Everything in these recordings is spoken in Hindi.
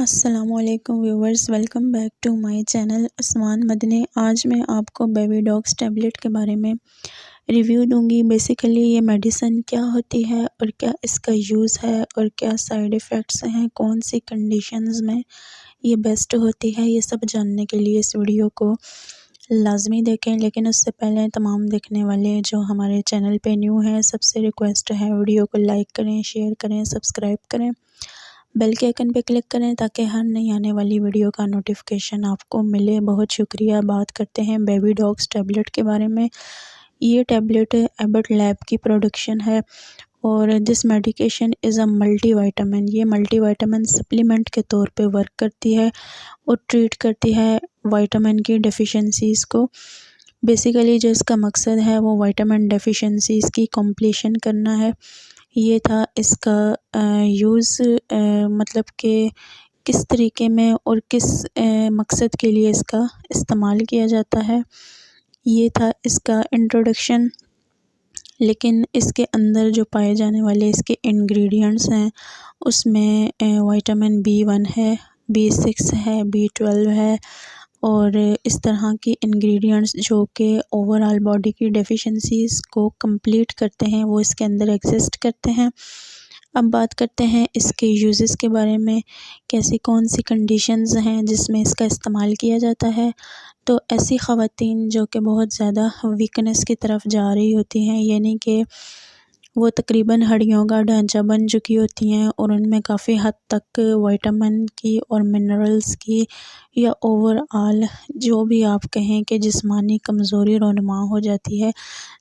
अस्सलामुअलैकुम viewers, welcome back to my channel Usman Madani. आज मैं आपको बेबी डॉग्स टैबलेट के बारे में रिव्यू दूंगी। बेसिकली ये मेडिसिन क्या होती है और क्या इसका यूज़ है और क्या साइड इफ़ेक्ट्स हैं, कौन सी कंडीशंस में ये बेस्ट होती है, ये सब जानने के लिए इस वीडियो को लाजमी देखें। लेकिन उससे पहले तमाम देखने वाले जो हमारे चैनल पे न्यू हैं, सबसे रिक्वेस्ट है वीडियो को लाइक करें, शेयर करें, सब्सक्राइब करें, बेल के आइकन पे क्लिक करें ताकि हर नई आने वाली वीडियो का नोटिफिकेशन आपको मिले। बहुत शुक्रिया। बात करते हैं बेबी डॉग्स टैबलेट के बारे में। ये टैबलेट एबट लैब की प्रोडक्शन है और this medication is a multivitamin. ये मल्टीविटामिन सप्लीमेंट के तौर पे वर्क करती है और ट्रीट करती है विटामिन की डेफिशिएंसीज़ को। बेसिकली जो इसका मकसद है वो विटामिन डेफिशिएंसीज़ की कंप्लीशन करना है। ये था इसका यूज़, मतलब कि किस तरीके में और किस मकसद के लिए इसका इस्तेमाल किया जाता है, ये था इसका इंट्रोडक्शन। लेकिन इसके अंदर जो पाए जाने वाले इसके इंग्रेडिएंट्स हैं उसमें विटामिन B1 है, B6 है, B12 है और इस तरह की इंग्रेडिएंट्स जो कि ओवरऑल बॉडी की डेफिशिएंसीज़ को कंप्लीट करते हैं वो इसके अंदर एग्जिस्ट करते हैं। अब बात करते हैं इसके यूजेस के बारे में, कैसी कौन सी कंडीशंस हैं जिसमें इसका इस्तेमाल किया जाता है। तो ऐसी ख़वातीन जो कि बहुत ज़्यादा वीकनेस की तरफ जा रही होती हैं, यानी कि वो तकरीबन हड्डियों का ढांचा बन चुकी होती हैं और उनमें काफ़ी हद तक विटामिन की और मिनरल्स की या ओवरऑल जो भी आप कहें कि जिस्मानी कमज़ोरी रोनुमा हो जाती है।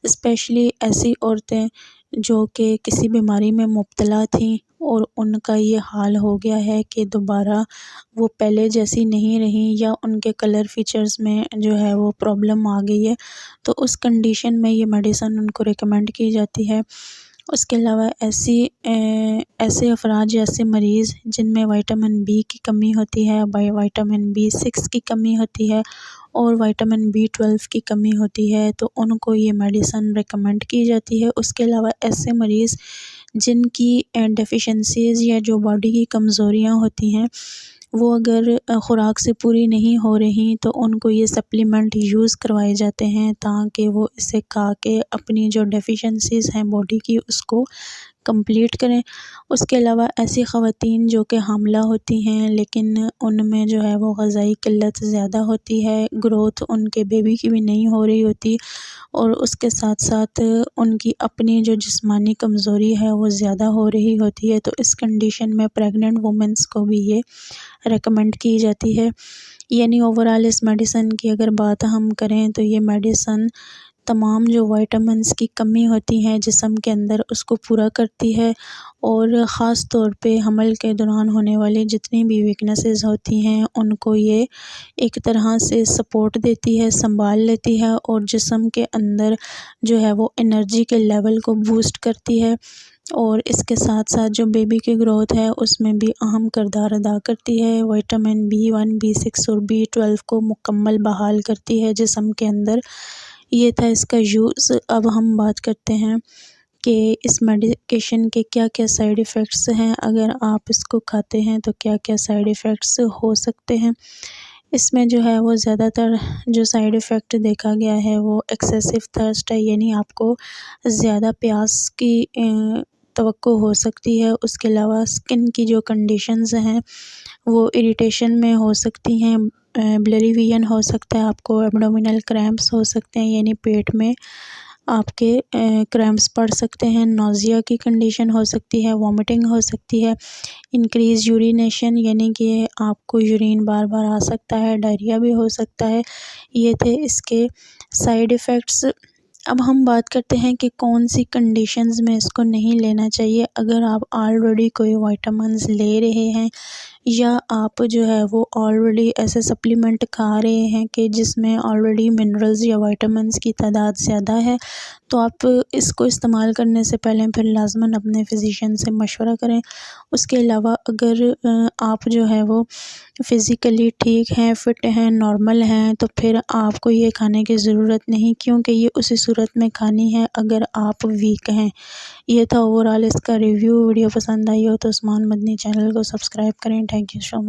स्पेशली ऐसी औरतें जो कि किसी बीमारी में मुब्तला थीं और उनका ये हाल हो गया है कि दोबारा वो पहले जैसी नहीं रहीं या उनके कलर फीचर्स में जो है वो प्रॉब्लम आ गई है, तो उस कंडीशन में ये मेडिसिन उनको रिकमेंड की जाती है। उसके अलावा ऐसे अफराद या ऐसे मरीज़ जिनमें विटामिन B की कमी होती है, विटामिन B6 की कमी होती है और विटामिन B12 की कमी होती है, तो उनको ये मेडिसिन रिकमेंड की जाती है। उसके अलावा ऐसे मरीज़ जिनकी डेफिशिएंसीज़ या जो बॉडी की कमज़ोरियाँ होती हैं वो अगर ख़ुराक से पूरी नहीं हो रही तो उनको ये सप्लीमेंट यूज़ करवाए जाते हैं ताकि वो इसे खा के अपनी जो डेफिशिएंसीज़ हैं बॉडी की उसको कंप्लीट करें। उसके अलावा ऐसी ख़वातीन जो कि हामिला होती हैं लेकिन उनमें जो है वो ग़िज़ाई किल्लत ज़्यादा होती है, ग्रोथ उनके बेबी की भी नहीं हो रही होती और उसके साथ साथ उनकी अपनी जो जिस्मानी कमज़ोरी है वो ज़्यादा हो रही होती है, तो इस कंडीशन में प्रेग्नेंट वुमेंस को भी ये रेकमेंड की जाती है। यानी ओवरऑल इस मेडिसिन की अगर बात हम करें तो ये मेडिसिन तमाम जो विटामिन्स की कमी होती है जिस्म के अंदर उसको पूरा करती है और ख़ास तौर पे हमल के दौरान होने वाली जितनी भी वीकनेसेस होती हैं उनको ये एक तरह से सपोर्ट देती है, संभाल लेती है और जिस्म के अंदर जो है वो एनर्जी के लेवल को बूस्ट करती है और इसके साथ साथ जो बेबी की ग्रोथ है उसमें भी अहम किरदार अदा करती है। विटामिन B1, B6 और B12 को मुकम्मल बहाल करती है जिस्म के अंदर। ये था इसका यूज़। अब हम बात करते हैं कि इस मेडिकेशन के क्या क्या साइड इफ़ेक्ट्स हैं, अगर आप इसको खाते हैं तो क्या क्या साइड इफ़ेक्ट्स हो सकते हैं। इसमें जो है वो ज़्यादातर जो साइड इफ़ेक्ट देखा गया है वो एक्सेसिव थर्स्ट है, यानी आपको ज़्यादा प्यास की तवक्को हो सकती है। उसके अलावा स्किन की जो कंडीशंस हैं वो इरिटेशन में हो सकती हैं, ब्लरी विजन हो सकता है, आपको एब्डोमिनल क्रैम्प्स हो सकते हैं, यानी पेट में आपके क्रैम्प्स पड़ सकते हैं, नोज़िया की कंडीशन हो सकती है, वॉमिटिंग हो सकती है, इंक्रीज़ यूरिनेशन यानी कि आपको यूरिन बार बार आ सकता है, डायरिया भी हो सकता है। ये थे इसके साइड इफ़ेक्ट्स। अब हम बात करते हैं कि कौन सी कंडीशंस में इसको नहीं लेना चाहिए। अगर आप ऑलरेडी कोई विटामिन्स ले रहे हैं या आप जो है वो ऑलरेडी ऐसे सप्लीमेंट खा रहे हैं कि जिसमें ऑलरेडी मिनरल्स या विटामिन्स की तादाद ज़्यादा है, तो आप इसको इस्तेमाल करने से पहले फिर लाज़मन अपने फ़िज़िशियन से मशवरा करें। उसके अलावा अगर आप जो है वो फ़िज़िकली ठीक हैं, फ़िट हैं, नॉर्मल हैं, तो फिर आपको ये खाने की ज़रूरत नहीं, क्योंकि ये उसी सूरत में खानी है अगर आप वीक हैं। ये था ओवरऑल इसका रिव्यू। वीडियो पसंद आई हो तो उस्मान मदनी चैनल को सब्सक्राइब करें। Thank you so much.